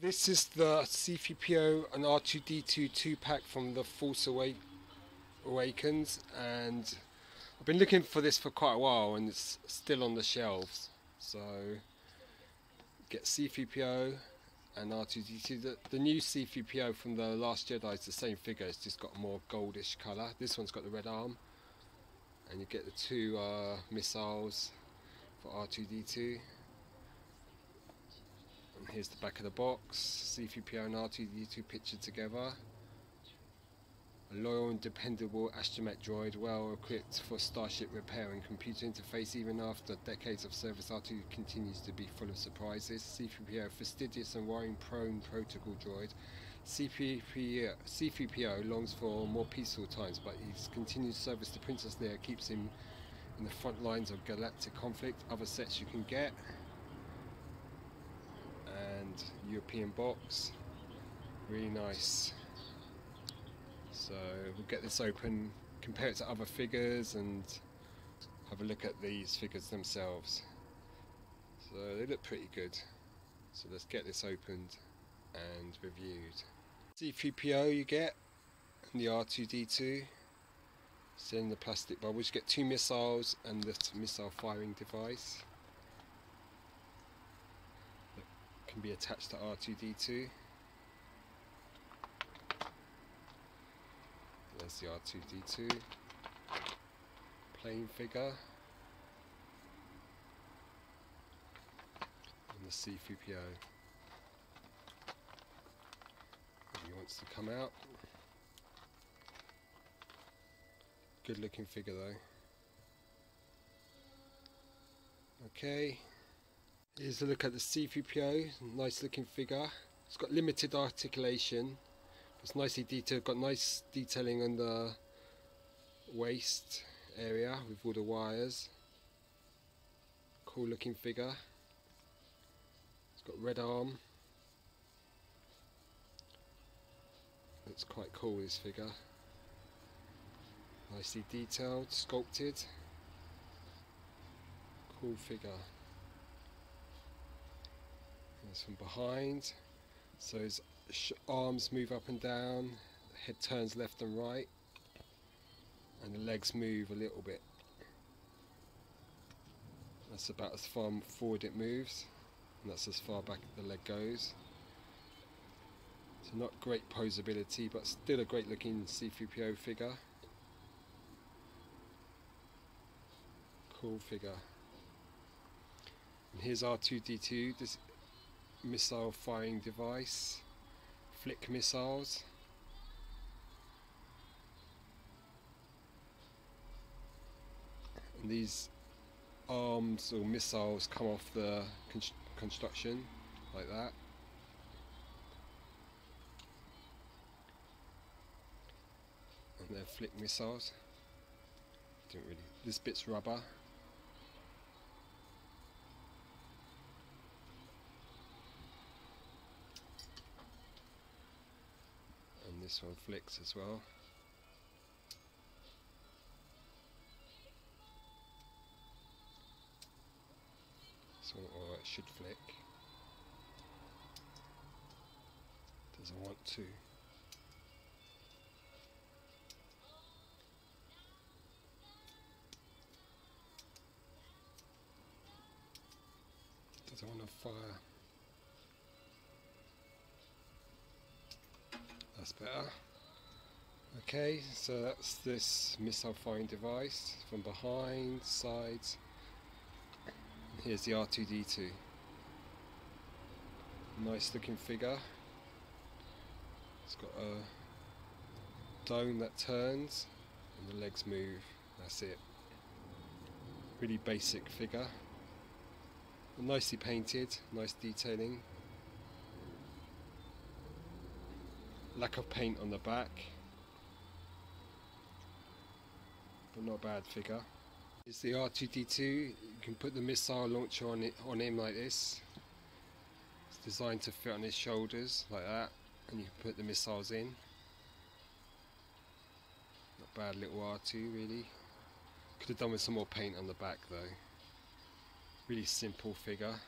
This is the C3PO and R2-D2 2-pack from the Force Awakens, and I've been looking for this for quite a while and it's still on the shelves. So get C3PO and R2-D2. The new C3PO from the Last Jedi is the same figure, it's just got a more goldish colour. This one's got the red arm, and you get the two missiles for R2-D2. And here's the back of the box, C3PO and R2-D2 pictured together. A loyal and dependable astromech droid, well equipped for starship repair and computer interface. Even after decades of service, R2 continues to be full of surprises. C3PO, fastidious and worrying-prone protocol droid. C3PO longs for more peaceful times, but his continued service to Princess Leia keeps him in the front lines of galactic conflict. Other sets you can get. And European box, really nice. So we'll get this open, compare it to other figures and have a look at these figures themselves. So they look pretty good, so let's get this opened and reviewed. C3PO you get, and the R2-D2, still in the plastic bubbles. You get two missiles and the missile firing device. Can be attached to R2-D2. There's the R2-D2 plain figure and the C3PO. He wants to come out. Good looking figure though. Okay. Here's a look at the C3PO, nice looking figure. It's got limited articulation, but it's nicely detailed, got nice detailing on the waist area with all the wires. Cool looking figure. It's got red arm. Looks quite cool, this figure. Nicely detailed, sculpted. Cool figure. From behind, so his arms move up and down, the head turns left and right, and the legs move a little bit. That's about as far forward it moves, and that's as far back the leg goes. So not great posability, but still a great looking C3PO figure. Cool figure. And here's R2-D2. This missile firing device, flick missiles. And these arms or missiles come off the construction like that. And they're flick missiles. This bit's rubber. This one flicks as well. So, or it should flick. Doesn't want to. Doesn't want to fire. That's better. Okay, so that's this missile firing device from behind, sides. And here's the R2-D2. Nice looking figure. It's got a dome that turns and the legs move. That's it. Really basic figure. Nicely painted, nice detailing. Lack of paint on the back, but not a bad figure. It's the R2-D2. You can put the missile launcher on him like this. It's designed to fit on his shoulders like that, and you can put the missiles in. Not bad little R2 really. Could have done with some more paint on the back though. Really simple figure.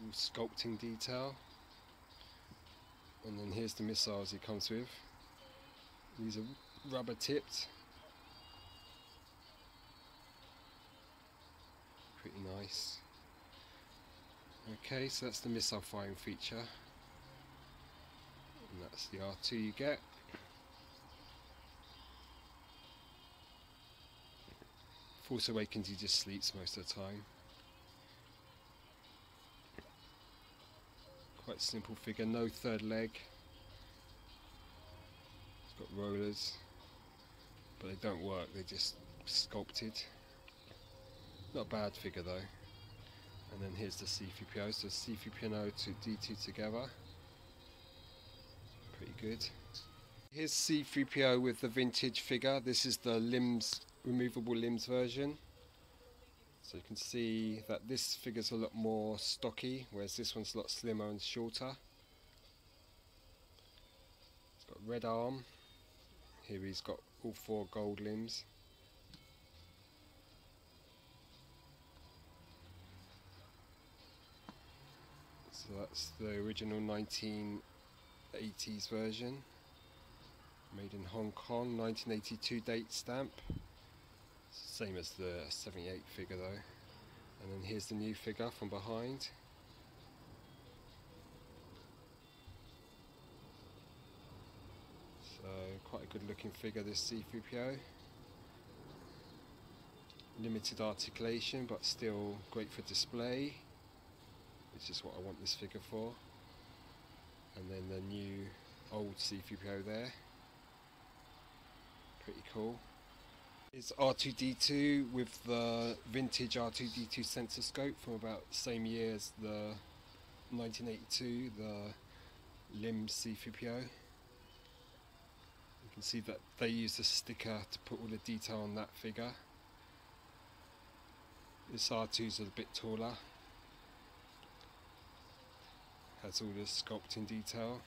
All sculpting detail. And then here's the missiles it comes with. These are rubber tipped. Pretty nice. Okay, so that's the missile firing feature. And that's the R2 you get. Force Awakens, he just sleeps most of the time. Quite simple figure, no third leg. It's got rollers, but they don't work, they're just sculpted. Not a bad figure though. And then here's the C3PO, so C3PO and R2-D2 together. Pretty good. Here's C3PO with the vintage figure. This is the limbs, removable limbs version. So you can see that this figure's a lot more stocky, whereas this one's a lot slimmer and shorter. It's got red arm. Here he's got all 4 gold limbs. So that's the original 1980s version. Made in Hong Kong, 1982 date stamp. Same as the 78 figure though. And then here's the new figure from behind. So quite a good looking figure, this C3PO. Limited articulation but still great for display, which is what I want this figure for. And then the new old C3PO there. Pretty cool. It's R2-D2 with the vintage R2-D2 sensor scope from about the same year as the 1982, the limb C3PO. You can see that they used a sticker to put all the detail on that figure. This R2's a bit taller. Has all this sculpting detail.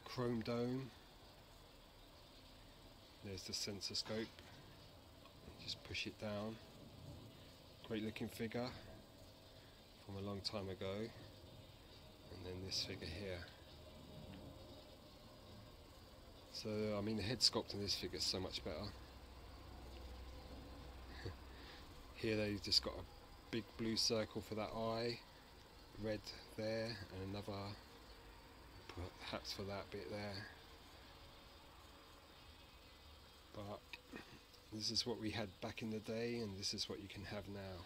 Chrome dome. There's the sensor scope. Just push it down. Great looking figure from a long time ago. And then this figure here. So I mean the head sculpt in this figure is so much better. Here they've just got a big blue circle for that eye, red there, and another perhaps for that bit there. But this is what we had back in the day, and this is what you can have now.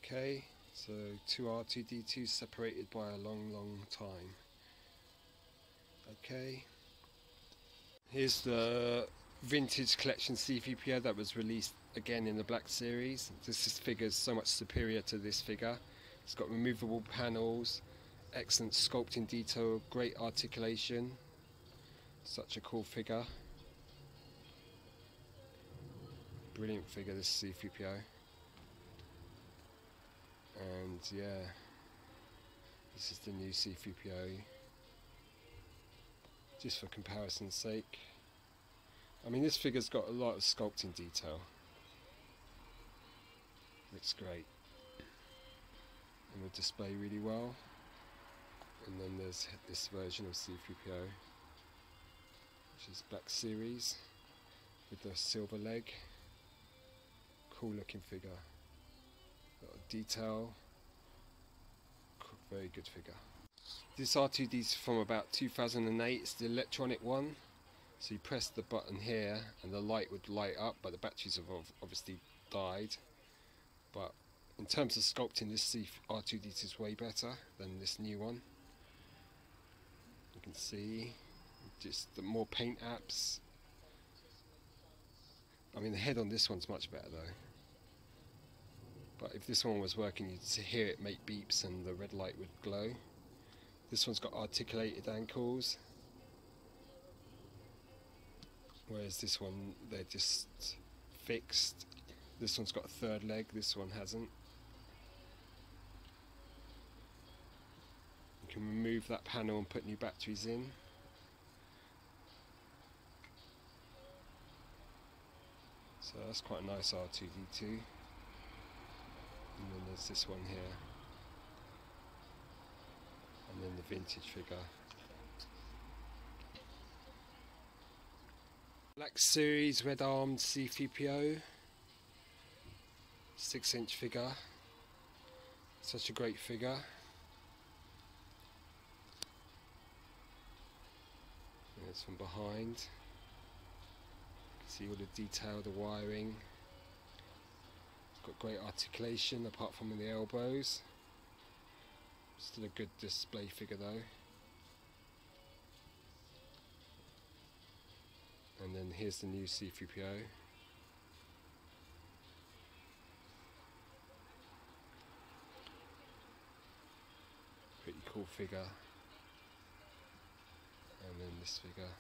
Okay, so 2 R2-D2 separated by a long time. Okay, here's the vintage collection C3PO that was released again in the Black Series. This figure is so much superior to this figure. It's got removable panels, excellent sculpting detail, great articulation. Such a cool figure. Brilliant figure, this C3PO. And yeah, this is the new C3PO. Just for comparison's sake. I mean, this figure's got a lot of sculpting detail. Looks great. And will display really well. And then there's this version of C3PO, which is Black Series, with the silver leg. Cool looking figure. Got a detail. Very good figure. This R2D is from about 2008. It's the electronic one. So you press the button here and the light would light up, but the batteries have obviously died. But in terms of sculpting, this R2D2 is way better than this new one. You can see just the more paint apps. I mean, the head on this one's much better though. But if this one was working, you'd hear it make beeps and the red light would glow. This one's got articulated ankles, whereas this one, they're just fixed. This one's got a third leg, this one hasn't. You can remove that panel and put new batteries in. So that's quite a nice R2-D2. And then there's this one here. And then the vintage figure. Black Series red armed C3PO. 6-inch figure. Such a great figure. There's from behind. You can see all the detail, the wiring. It's got great articulation apart from in the elbows. Still a good display figure though. And then here's the new C3PO. Pretty cool figure. And then this figure.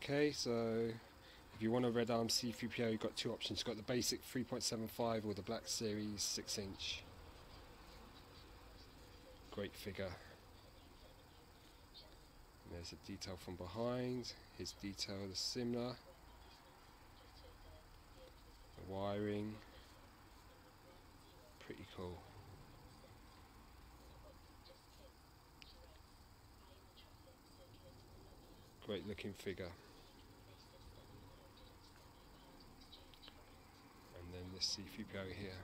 Okay, so if you want a red arm C3PO, you've got two options. You've got the basic 3.75 or the Black Series 6-inch. Great figure. And there's a detail from behind. His detail is similar. The wiring. Pretty cool. Great looking figure. And then this C3PO here.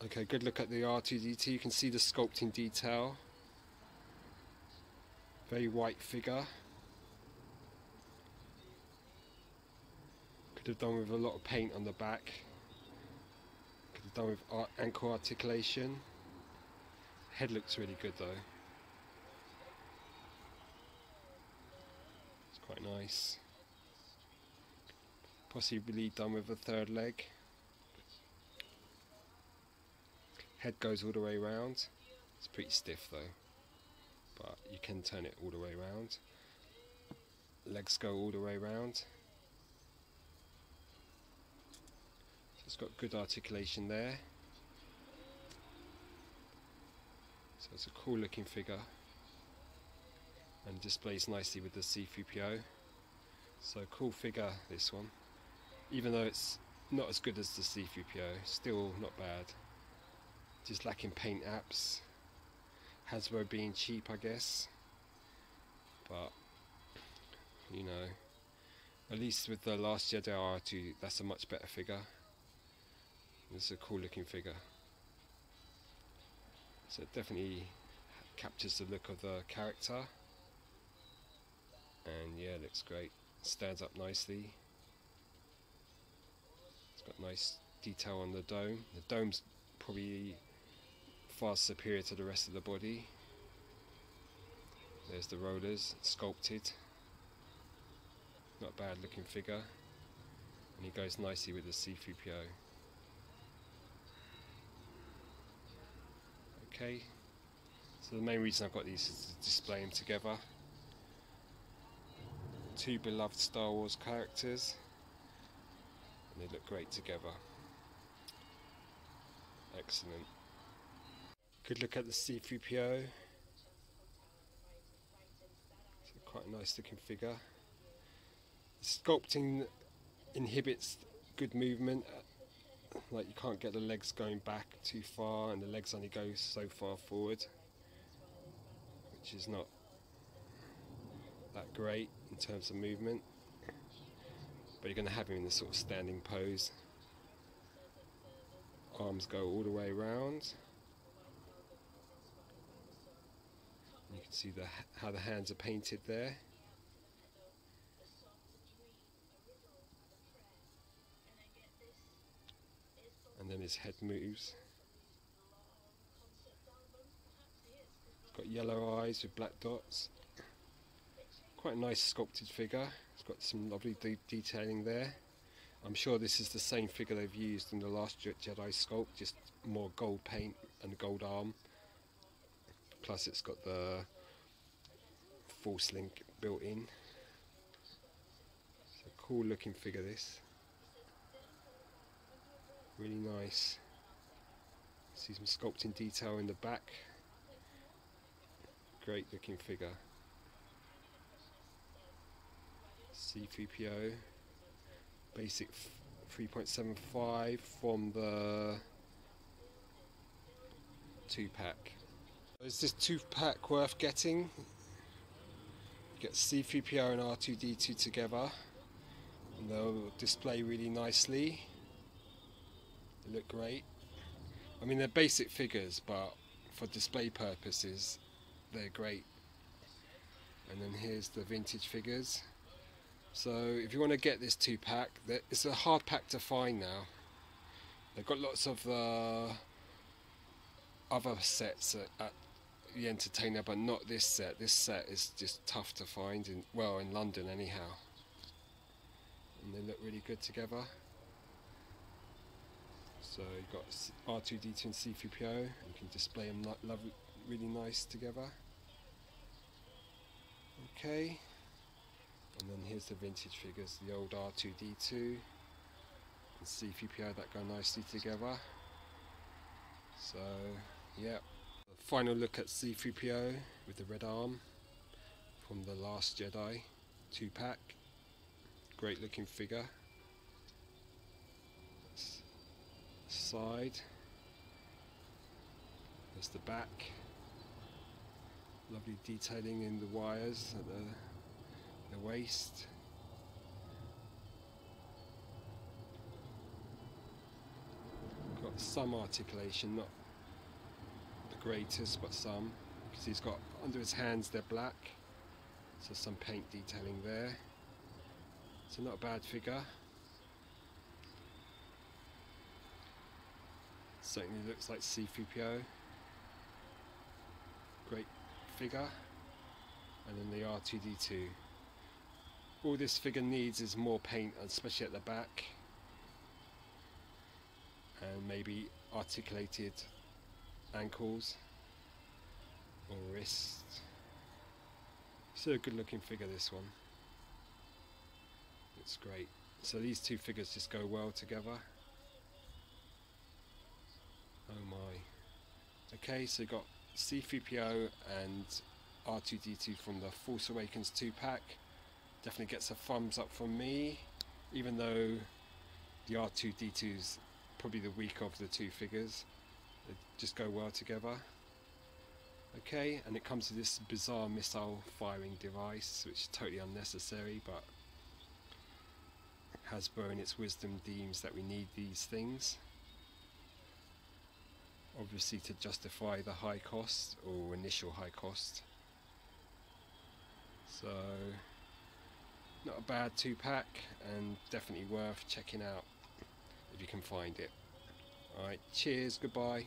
Okay, good look at the R2-D2. You can see the sculpting detail. Very white figure. Could have done with a lot of paint on the back. Could have done with ankle articulation. Head looks really good though. It's quite nice. Possibly done with a third leg. Head goes all the way around. It's pretty stiff though, but you can turn it all the way around. Legs go all the way around. So it's got good articulation there. So it's a cool looking figure and displays nicely with the C3PO. So cool figure, this one. Even though it's not as good as the C3PO, still not bad. Just lacking paint apps. Hasbro being cheap, I guess. But, you know, at least with the Last Jedi R2, that's a much better figure. It's a cool looking figure. So it definitely captures the look of the character. And yeah, it looks great. Stands up nicely. It's got nice detail on the dome. The dome's probably far superior to the rest of the body. There's the rollers, sculpted. Not a bad looking figure. And he goes nicely with the C3PO. Okay, so the main reason I've got these is to display them together. Two beloved Star Wars characters, and they look great together. Excellent. Good look at the C3PO. It's quite a nice looking figure. The sculpting inhibits good movement. Like you can't get the legs going back too far, and the legs only go so far forward, which is not that great in terms of movement. But you're going to have him in this sort of standing pose. Arms go all the way around. And you can see how the hands are painted there. And then his head moves. He's got yellow eyes with black dots. Quite a nice sculpted figure. It's got some lovely detailing there. I'm sure this is the same figure they've used in the Last Jedi sculpt, just more gold paint and gold arm. Plus it's got the force link built in. It's a cool looking figure, this. Really nice. See some sculpting detail in the back. Great looking figure. C3PO, basic 3.75 from the 2-pack. Is this 2-pack worth getting? You get C3PO and R2-D2 together, and they'll display really nicely. They look great. I mean, they're basic figures, but for display purposes they're great. And then here's the vintage figures. So if you want to get this 2-pack, it's a hard pack to find now. They've got lots of other sets at the Entertainer, but not this set. This set is just tough to find in London anyhow. And they look really good together. So you've got R2-D2 and C3PO. You can display them really nice together. Okay. And then here's the vintage figures, the old R2-D2 and C3PO that go nicely together. So, yeah. A final look at C3PO with the red arm from The Last Jedi 2-pack. Great looking figure. Side. There's the back. Lovely detailing in the wires at the waist. Got some articulation, not the greatest, but some, because he's got under his hands they're black, so some paint detailing there. So not a bad figure. Certainly looks like C3PO. Great figure. And then the R2-D2. All this figure needs is more paint, especially at the back, and maybe articulated ankles or wrists. So a good looking figure, this one. It's great. So these two figures just go well together. Oh my. Okay, so you've got C3PO and R2-D2 from the Force Awakens 2-pack. Definitely gets a thumbs up from me, even though the R2-D2 is probably the weaker of the two figures. They just go well together. Okay, and it comes with this bizarre missile firing device, which is totally unnecessary, but Hasbro in its wisdom deems that we need these things. Obviously to justify the high cost, or initial high cost. So, not a bad 2-pack, and definitely worth checking out if you can find it. Alright, cheers, goodbye.